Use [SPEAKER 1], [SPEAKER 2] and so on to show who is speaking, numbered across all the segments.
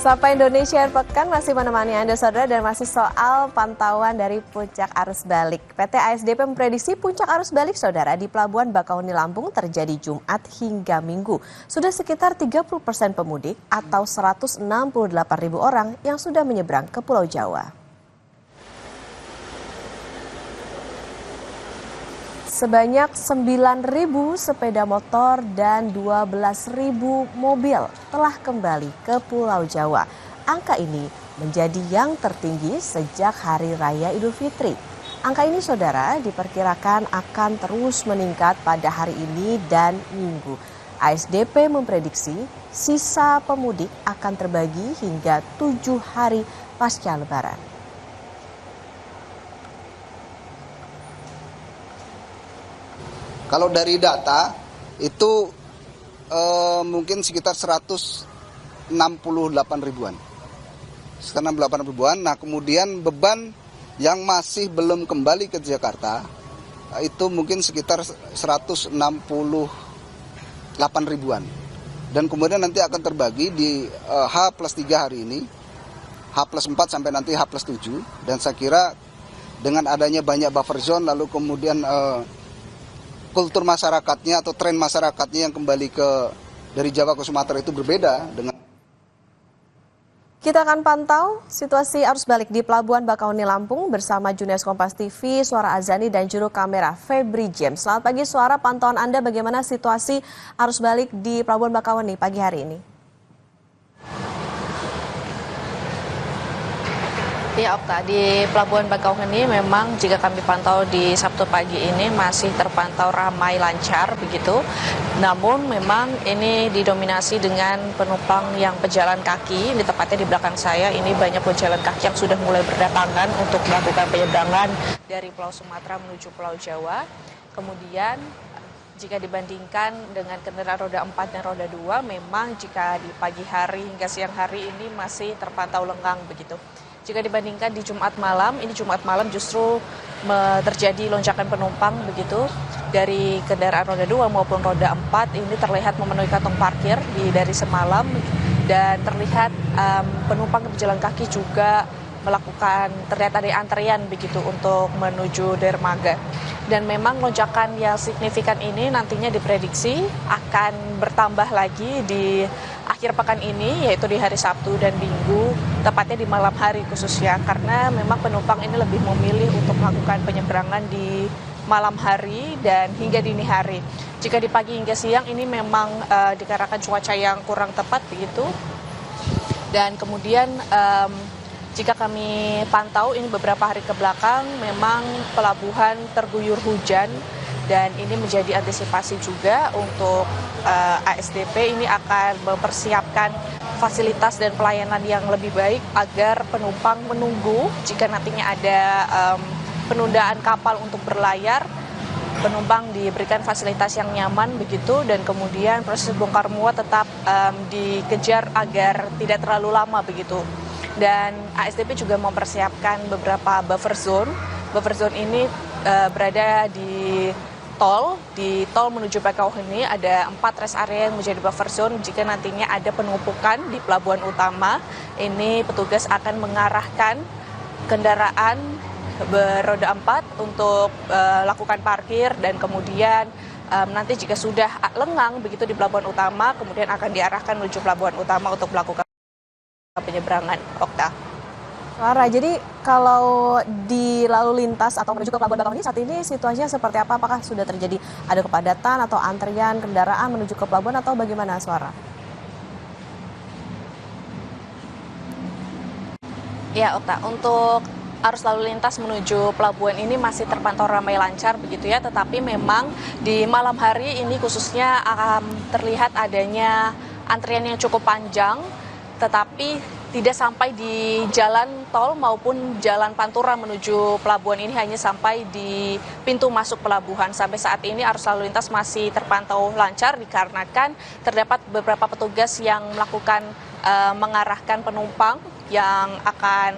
[SPEAKER 1] Sapa Indonesia Air Pekan masih menemani Anda saudara dan masih soal pantauan dari puncak arus balik. PT ASDP memprediksi puncak arus balik saudara di Pelabuhan Bakauheni Lampung terjadi Jumat hingga Minggu. Sudah sekitar 30% pemudik atau 168.000 orang yang sudah menyeberang ke Pulau Jawa. Sebanyak 9.000 sepeda motor dan 12.000 mobil telah kembali ke Pulau Jawa. Angka ini menjadi yang tertinggi sejak Hari Raya Idul Fitri. Angka ini saudara diperkirakan akan terus meningkat pada hari ini dan Minggu. ASDP memprediksi sisa pemudik akan terbagi hingga 7 hari pasca Lebaran.
[SPEAKER 2] Kalau dari data itu mungkin sekitar 168 ribuan. Sekitar 68 ribuan. Nah kemudian beban yang masih belum kembali ke Jakarta itu mungkin sekitar 168 ribuan. Dan kemudian nanti akan terbagi di H+3 hari ini, H+4 sampai nanti H+7. Dan saya kira dengan adanya banyak buffer zone lalu kemudian kultur masyarakatnya atau tren masyarakatnya yang kembali dari Jawa ke Sumatera itu berbeda dengan.
[SPEAKER 1] Kita akan pantau situasi arus balik di Pelabuhan Bakauheni Lampung bersama jurnalis Kompas TV, Suara Azani dan juru kamera Febri James. Selamat pagi Suara, pantauan Anda bagaimana situasi arus balik di Pelabuhan Bakauheni pagi hari ini?
[SPEAKER 3] Ya Okta, di Pelabuhan Bakauheni memang jika kami pantau di Sabtu pagi ini masih terpantau ramai lancar begitu. Namun memang ini didominasi dengan penumpang yang pejalan kaki. Di tepatnya di belakang saya ini banyak pejalan kaki yang sudah mulai berdatangan untuk melakukan penyeberangan dari Pulau Sumatera menuju Pulau Jawa. Kemudian jika dibandingkan dengan kendaraan roda 4 dan roda 2, memang jika di pagi hari hingga siang hari ini masih terpantau lengang begitu. Jika dibandingkan di Jumat malam, ini Jumat malam justru terjadi lonjakan penumpang begitu dari kendaraan roda 2 maupun roda 4 ini terlihat memenuhi kantong parkir dari semalam dan terlihat penumpang berjalan kaki juga terlihat ada antrian begitu untuk menuju dermaga. Dan memang lonjakan yang signifikan ini nantinya diprediksi akan bertambah lagi di akhir pekan ini, yaitu di hari Sabtu dan Minggu, tepatnya di malam hari khususnya, karena memang penumpang ini lebih memilih untuk melakukan penyeberangan di malam hari dan hingga dini hari. Jika di pagi hingga siang ini memang dikarenakan cuaca yang kurang tepat begitu, dan kemudian jika kami pantau ini beberapa hari ke belakang memang pelabuhan terguyur hujan dan ini menjadi antisipasi juga untuk ASDP ini akan mempersiapkan fasilitas dan pelayanan yang lebih baik agar penumpang menunggu jika nantinya ada penundaan kapal untuk berlayar. Penumpang diberikan fasilitas yang nyaman begitu dan kemudian proses bongkar muat tetap dikejar agar tidak terlalu lama begitu. Dan ASDP juga mempersiapkan beberapa buffer zone. Buffer zone ini berada di tol menuju Bakauheni ada 4 rest area yang menjadi buffer zone. Jika nantinya ada penumpukan di pelabuhan utama, ini petugas akan mengarahkan kendaraan beroda 4 untuk lakukan parkir dan kemudian nanti jika sudah lengang begitu di pelabuhan utama, kemudian akan diarahkan menuju pelabuhan utama untuk melakukan penyeberangan. Okta.
[SPEAKER 1] Suara, jadi kalau di lalu lintas atau menuju ke Pelabuhan Bakauheni saat ini situasinya seperti apa? Apakah sudah terjadi ada kepadatan atau antrian kendaraan menuju ke pelabuhan atau bagaimana Suara?
[SPEAKER 3] Ya Okta, untuk arus lalu lintas menuju pelabuhan ini masih terpantau ramai lancar begitu ya, tetapi memang di malam hari ini khususnya terlihat adanya antrian yang cukup panjang, tetapi tidak sampai di jalan tol maupun jalan Pantura menuju pelabuhan ini, hanya sampai di pintu masuk pelabuhan. Sampai saat ini arus lalu lintas masih terpantau lancar dikarenakan terdapat beberapa petugas yang melakukan mengarahkan penumpang yang akan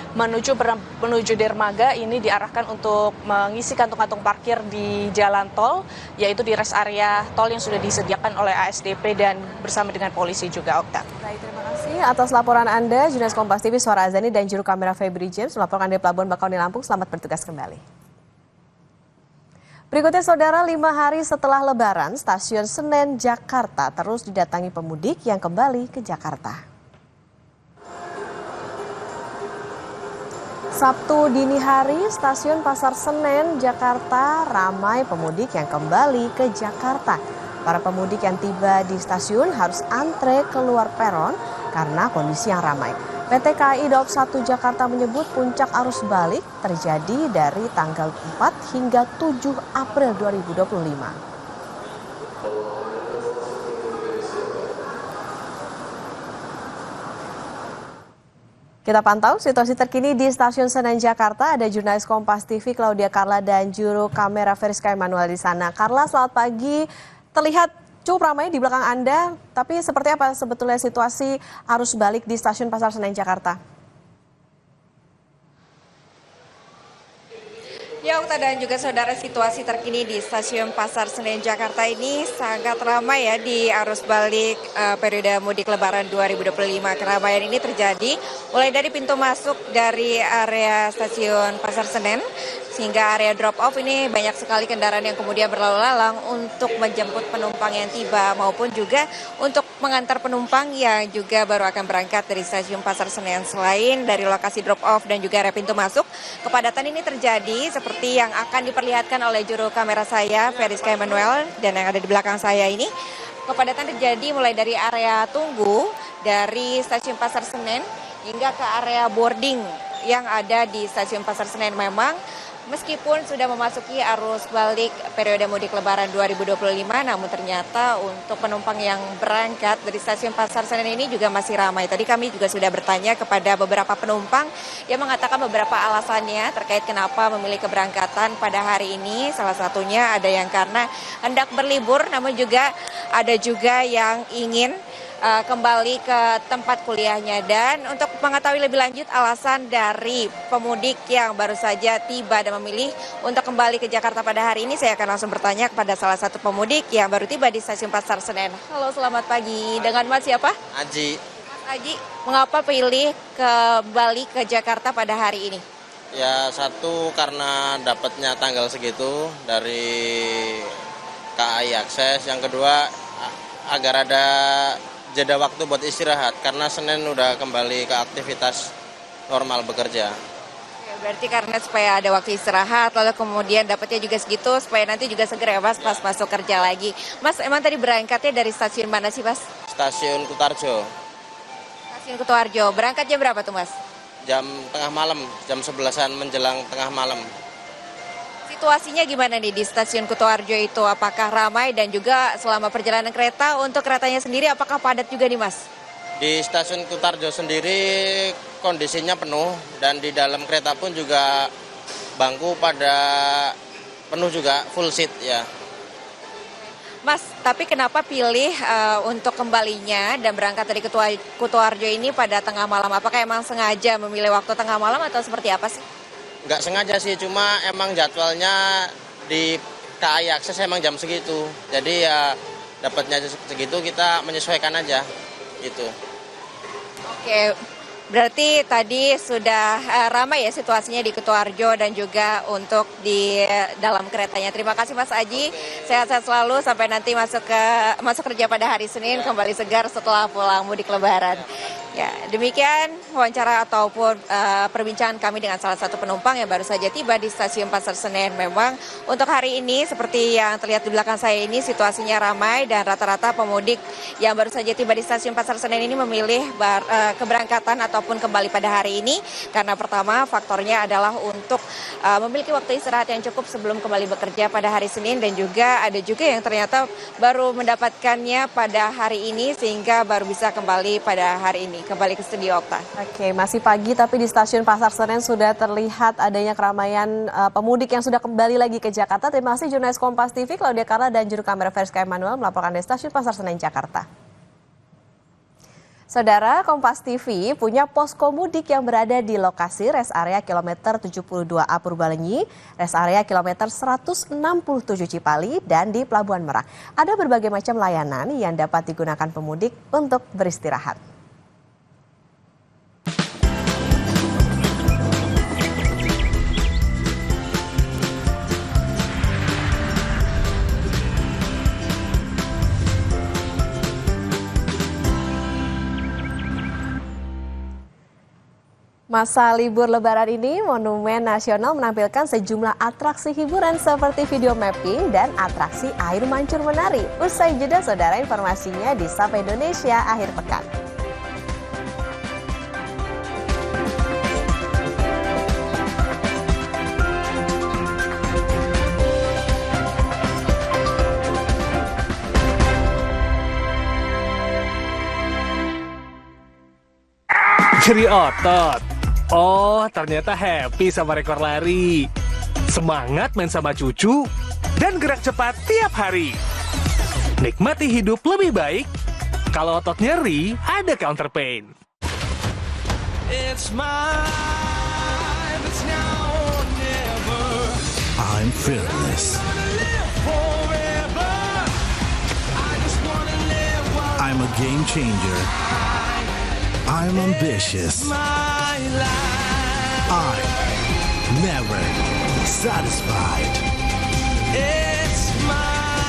[SPEAKER 3] menuju dermaga ini diarahkan untuk mengisi kantung-kantung parkir di jalan tol, yaitu di rest area tol yang sudah disediakan oleh ASDP dan bersama dengan polisi juga, Okta.
[SPEAKER 1] Baik, terima kasih atas laporan Anda, jurnalis Kompas TV Suara Azani dan juru kamera Febri James melaporkan dari Pelabuhan Bakauheni Lampung. Selamat bertugas kembali. Berikutnya saudara, 5 hari setelah Lebaran, stasiun Senen Jakarta terus didatangi pemudik yang kembali ke Jakarta. Sabtu dini hari, stasiun Pasar Senen Jakarta ramai pemudik yang kembali ke Jakarta. Para pemudik yang tiba di stasiun harus antre keluar peron karena kondisi yang ramai. PT KAI Daob 1 Jakarta menyebut puncak arus balik terjadi dari tanggal 4 hingga 7 April 2025. Kita pantau situasi terkini di Stasiun Senen Jakarta. Ada jurnalis Kompas TV Claudia Carla dan juru kamera Veriska Emanuel di sana. Carla, selamat pagi. Terlihat cukup ramai di belakang Anda, tapi seperti apa sebetulnya situasi arus balik di Stasiun Pasar Senen Jakarta?
[SPEAKER 4] Ya, Okta dan juga saudara, situasi terkini di Stasiun Pasar Senen Jakarta ini sangat ramai ya di arus balik periode mudik Lebaran 2025. Keramaian ini terjadi mulai dari pintu masuk dari area Stasiun Pasar Senen sehingga area drop off ini banyak sekali kendaraan yang kemudian berlalu lalang untuk menjemput penumpang yang tiba maupun juga untuk mengantar penumpang yang juga baru akan berangkat dari Stasiun Pasar Senen. Selain dari lokasi drop off dan juga area pintu masuk, kepadatan ini terjadi seperti yang akan diperlihatkan oleh juru kamera saya, Veriska Emanuel, dan yang ada di belakang saya ini. Kepadatan terjadi mulai dari area tunggu dari Stasiun Pasar Senen hingga ke area boarding yang ada di Stasiun Pasar Senen. Memang meskipun sudah memasuki arus balik periode mudik Lebaran 2025, namun ternyata untuk penumpang yang berangkat dari Stasiun Pasar Senen ini juga masih ramai. Tadi kami juga sudah bertanya kepada beberapa penumpang yang mengatakan beberapa alasannya terkait kenapa memilih keberangkatan pada hari ini. Salah satunya ada yang karena hendak berlibur, namun juga ada juga yang ingin kembali ke tempat kuliahnya. Dan untuk mengetahui lebih lanjut alasan dari pemudik yang baru saja tiba dan memilih untuk kembali ke Jakarta pada hari ini, saya akan langsung bertanya kepada salah satu pemudik yang baru tiba di Stasiun Pasar Senen. Halo, selamat pagi. Dengan Mas siapa?
[SPEAKER 5] Aji.
[SPEAKER 4] Mas Aji, mengapa pilih kembali ke Jakarta pada hari ini?
[SPEAKER 5] Ya, satu karena dapatnya tanggal segitu dari KAI Akses. Yang kedua agar ada jeda waktu buat istirahat karena Senin udah kembali ke aktivitas normal bekerja.
[SPEAKER 4] Berarti karena supaya ada waktu istirahat, lalu kemudian dapatnya juga segitu supaya nanti juga segera ya Mas pas masuk kerja lagi. Mas, emang tadi berangkatnya dari stasiun mana sih Mas?
[SPEAKER 5] Stasiun Kutarjo.
[SPEAKER 4] Stasiun Kutoarjo. Berangkat jam berapa tuh Mas?
[SPEAKER 5] Jam tengah malam, jam 11-an menjelang tengah malam.
[SPEAKER 4] Situasinya gimana nih di Stasiun Kutoarjo itu? Apakah ramai dan juga selama perjalanan kereta untuk keretanya sendiri apakah padat juga nih Mas?
[SPEAKER 5] Di Stasiun Kutarjo sendiri kondisinya penuh dan di dalam kereta pun juga bangku pada penuh juga, full seat ya.
[SPEAKER 4] Mas, tapi kenapa pilih untuk kembalinya dan berangkat dari Kutoarjo ini pada tengah malam? Apakah emang sengaja memilih waktu tengah malam atau seperti apa sih?
[SPEAKER 5] Nggak sengaja sih, cuma emang jadwalnya di KAI Akses emang jam segitu. Jadi ya dapatnya segitu kita menyesuaikan aja gitu.
[SPEAKER 4] Oke, berarti tadi sudah ramai ya situasinya di Kutoarjo dan juga untuk di dalam keretanya. Terima kasih Mas Aji, sehat-sehat selalu sampai nanti masuk kerja pada hari Senin kembali segar setelah pulang mudik Lebaran. Ya, demikian wawancara ataupun perbincangan kami dengan salah satu penumpang yang baru saja tiba di Stasiun Pasar Senen. Memang untuk hari ini seperti yang terlihat di belakang saya ini situasinya ramai dan rata-rata pemudik yang baru saja tiba di Stasiun Pasar Senen ini memilih keberangkatan ataupun kembali pada hari ini karena pertama faktornya adalah untuk memiliki waktu istirahat yang cukup sebelum kembali bekerja pada hari Senin dan juga ada juga yang ternyata baru mendapatkannya pada hari ini sehingga baru bisa kembali pada hari ini. Kembali ke studio, Okta.
[SPEAKER 1] Oke, masih pagi tapi di Stasiun Pasar Senen sudah terlihat adanya keramaian pemudik yang sudah kembali lagi ke Jakarta. Terima kasih jurnalis Kompas TV Claudia Carla dan juru kamera Veriska Emanuel melaporkan dari Stasiun Pasar Senen Jakarta. Saudara, Kompas TV punya posko mudik yang berada di lokasi res area kilometer 72A Purbalenyi, res area kilometer 167 Cipali, dan di Pelabuhan Merak. Ada berbagai macam layanan yang dapat digunakan pemudik untuk beristirahat. Masa libur lebaran ini, Monumen Nasional menampilkan sejumlah atraksi hiburan seperti video mapping dan atraksi air mancur menari. Usai jeda, saudara, informasinya di Sapa Indonesia akhir pekan.
[SPEAKER 6] Nyeri otot. Oh, ternyata happy sama rekor lari. Semangat main sama cucu dan gerak cepat tiap hari. Nikmati hidup lebih baik. Kalau otot nyeri, ada Counter Pain.
[SPEAKER 7] I'm fearless. I'm a game changer. I'm ambitious. I'm never satisfied.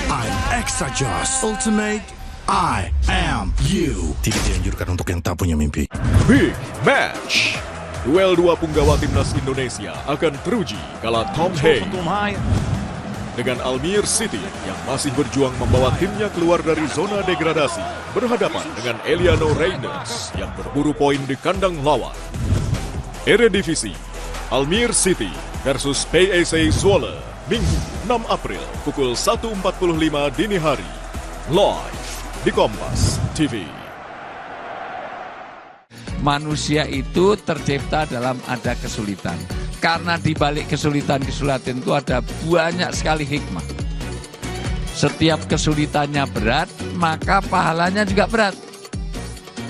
[SPEAKER 7] I'm extra joss. Ultimate, I am you. Tidak dianjurkan untuk yang tak punya mimpi.
[SPEAKER 8] Big Match. Duel dua punggawa timnas Indonesia akan teruji kala Tom Hay dengan Almere City yang masih berjuang membawa timnya keluar dari zona degradasi berhadapan dengan Eliano Reyners yang berburu poin di kandang lawan. Eredivisie, Almere City versus PSV Zwolle, Minggu 6 April pukul 1.45 dini hari. Live di Kompas TV.
[SPEAKER 9] Manusia itu tercipta dalam ada kesulitan. Karena di balik kesulitan-kesulitan itu ada banyak sekali hikmah. Setiap kesulitannya berat, maka pahalanya juga berat.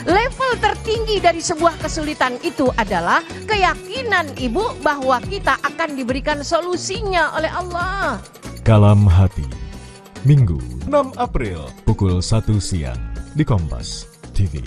[SPEAKER 10] Level tertinggi dari sebuah kesulitan itu adalah keyakinan ibu bahwa kita akan diberikan solusinya oleh Allah.
[SPEAKER 8] Kalam Hati, Minggu 6 April pukul 1 siang di Kompas TV.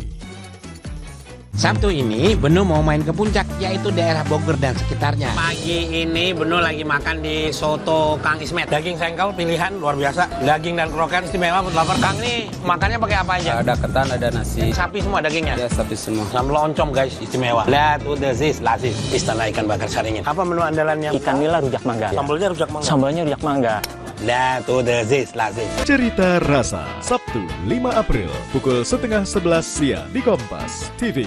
[SPEAKER 11] Sabtu ini Benu mau main ke puncak, yaitu daerah Bogor dan sekitarnya.
[SPEAKER 12] Pagi ini Benu lagi makan di soto Kang Ismet. Daging sengkel pilihan luar biasa. Daging dan kroket istimewa buat lapar. Kang ini makannya pakai apa aja?
[SPEAKER 13] Ada ketan, ada nasi.
[SPEAKER 12] Sapi semua dagingnya?
[SPEAKER 13] Ya, sapi semua.
[SPEAKER 12] Sama loncom guys, istimewa. Lihat udah lazis. Istana ikan bakar saringin. Apa menu andalannya?
[SPEAKER 13] Ikan nila rujak mangga.
[SPEAKER 12] Sambalnya rujak mangga.
[SPEAKER 13] Sambalnya rujak mangga.
[SPEAKER 12] Lihat udah lazis.
[SPEAKER 8] Cerita Rasa, Sabtu 5 April pukul 10:30 siang di Kompas TV.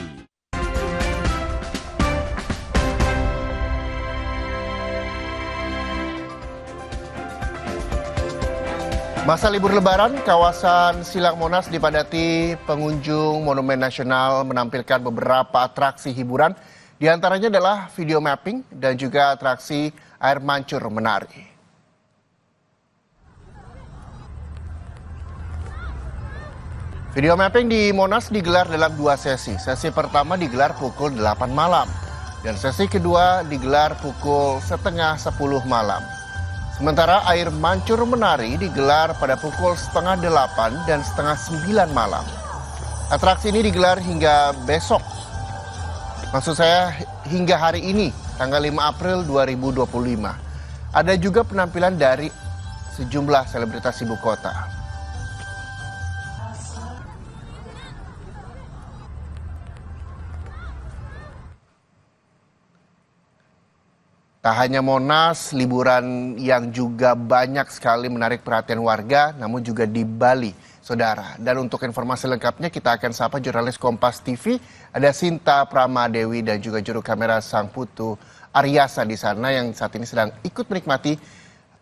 [SPEAKER 14] Masa libur lebaran, kawasan Silang Monas dipadati pengunjung Monumen Nasional menampilkan beberapa atraksi hiburan. Di antaranya adalah video mapping dan juga atraksi air mancur menari. Video mapping di Monas digelar dalam 2 sesi. Sesi pertama digelar pukul 8 malam dan sesi kedua digelar pukul setengah 10 malam. Sementara air mancur menari digelar pada pukul setengah 8 dan setengah 9 malam. Atraksi ini digelar hingga besok. Maksud saya hingga hari ini, tanggal 5 April 2025. Ada juga penampilan dari sejumlah selebritas ibu kota. Tak hanya Monas, liburan yang juga banyak sekali menarik perhatian warga, namun juga di Bali, saudara. Dan untuk informasi lengkapnya kita akan sapa jurnalis Kompas TV, ada Sinta Pramadewi dan juga juru kamera Sang Putu Aryasa di sana yang saat ini sedang ikut menikmati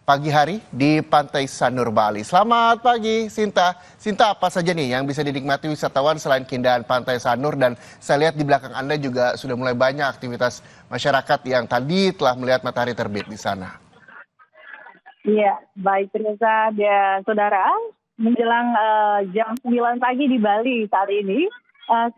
[SPEAKER 14] pagi hari di Pantai Sanur, Bali. Selamat pagi, Sinta. Sinta, apa saja nih yang bisa dinikmati wisatawan selain keindahan Pantai Sanur? Dan saya lihat di belakang Anda juga sudah mulai banyak aktivitas masyarakat yang tadi telah melihat matahari terbit di sana.
[SPEAKER 15] Iya, baik Reza dan saudara. Menjelang jam 9 pagi di Bali saat ini,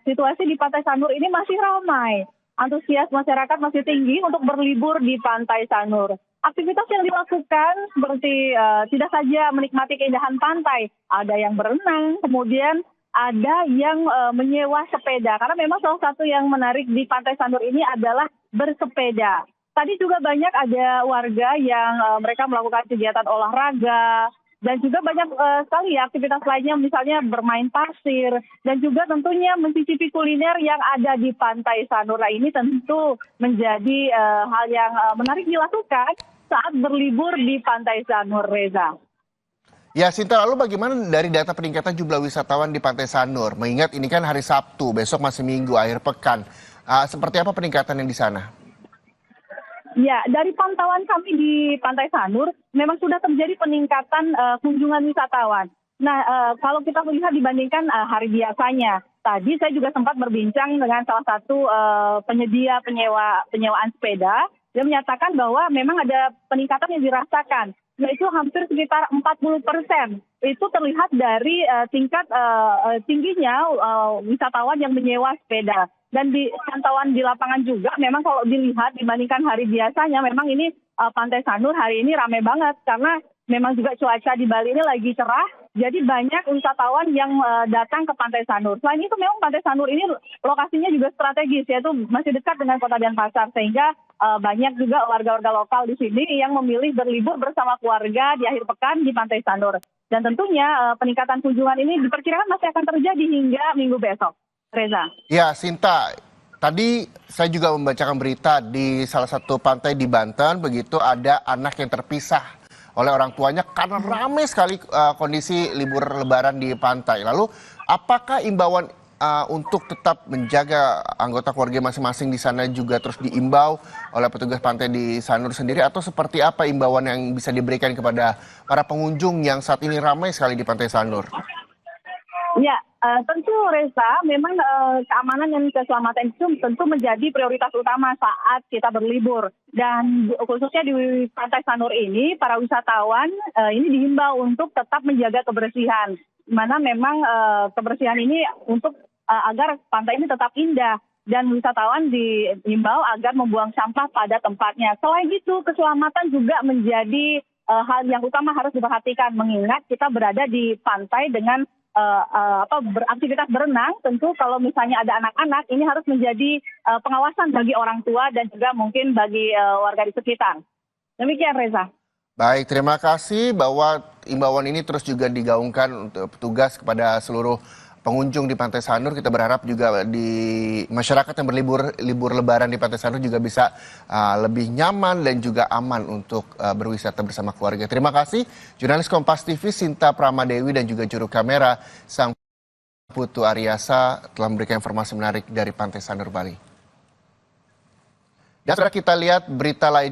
[SPEAKER 15] situasi di Pantai Sanur ini masih ramai. Antusias masyarakat masih tinggi untuk berlibur di Pantai Sanur. Aktivitas yang dilakukan seperti tidak saja menikmati keindahan pantai, ada yang berenang, kemudian ada yang menyewa sepeda. Karena memang salah satu yang menarik di Pantai Sanur ini adalah bersepeda. Tadi juga banyak ada warga yang mereka melakukan kegiatan olahraga, dan juga banyak sekali ya aktivitas lainnya, misalnya bermain pasir, dan juga tentunya mencicipi kuliner yang ada di Pantai Sanur. Nah, ini tentu menjadi hal yang menarik dilakukan saat berlibur di Pantai Sanur, Reza.
[SPEAKER 14] Ya, Sinta, lalu bagaimana dari data peningkatan jumlah wisatawan di Pantai Sanur? Mengingat ini kan hari Sabtu, besok masih Minggu, akhir pekan. Seperti apa peningkatan yang di sana?
[SPEAKER 15] Ya, dari pantauan kami di Pantai Sanur, memang sudah terjadi peningkatan kunjungan wisatawan. Nah, kalau kita melihat dibandingkan hari biasanya, tadi saya juga sempat berbincang dengan salah satu penyedia penyewaan sepeda. Dia menyatakan bahwa memang ada peningkatan yang dirasakan, yaitu hampir sekitar 40%. Itu terlihat dari tingkat tingginya wisatawan yang menyewa sepeda. Dan di pantauan di lapangan juga, memang kalau dilihat dibandingkan hari biasanya, memang ini Pantai Sanur hari ini ramai banget. Karena memang juga cuaca di Bali ini lagi cerah, jadi banyak wisatawan yang datang ke Pantai Sanur. Selain itu memang Pantai Sanur ini lokasinya juga strategis, yaitu masih dekat dengan Kota Denpasar. Sehingga banyak juga warga-warga lokal di sini yang memilih berlibur bersama keluarga di akhir pekan di Pantai Sanur. Dan tentunya peningkatan kunjungan ini diperkirakan masih akan terjadi hingga minggu besok. Reza.
[SPEAKER 14] Ya, Sinta, tadi saya juga membacakan berita di salah satu pantai di Banten, begitu ada anak yang terpisah oleh orang tuanya karena ramai sekali kondisi libur lebaran di pantai. Lalu, apakah imbauan untuk tetap menjaga anggota keluarga masing-masing di sana juga terus diimbau oleh petugas pantai di Sanur sendiri, atau seperti apa imbauan yang bisa diberikan kepada para pengunjung yang saat ini ramai sekali di Pantai Sanur?
[SPEAKER 15] Ya, tentu Reza, memang keamanan dan keselamatan itu tentu menjadi prioritas utama saat kita berlibur. Dan khususnya di Pantai Sanur ini, para wisatawan ini dihimbau untuk tetap menjaga kebersihan. Di mana memang kebersihan ini untuk agar pantai ini tetap indah. Dan wisatawan dihimbau agar membuang sampah pada tempatnya. Selain itu, keselamatan juga menjadi hal yang utama harus diperhatikan. Mengingat kita berada di pantai dengan beraktivitas berenang. Tentu kalau misalnya ada anak-anak, ini harus menjadi pengawasan bagi orang tua dan juga mungkin bagi warga di sekitar. Demikian, Reza.
[SPEAKER 14] Baik, terima kasih bahwa imbauan ini terus juga digaungkan untuk petugas kepada seluruh pengunjung di Pantai Sanur. Kita berharap juga di masyarakat yang libur lebaran di Pantai Sanur juga bisa lebih nyaman dan juga aman untuk berwisata bersama keluarga. Terima kasih jurnalis Kompas TV Sinta Pramadewi dan juga juru kamera Sang Putu Aryasa telah memberikan informasi menarik dari Pantai Sanur Bali. Dan sekarang kita lihat berita lain.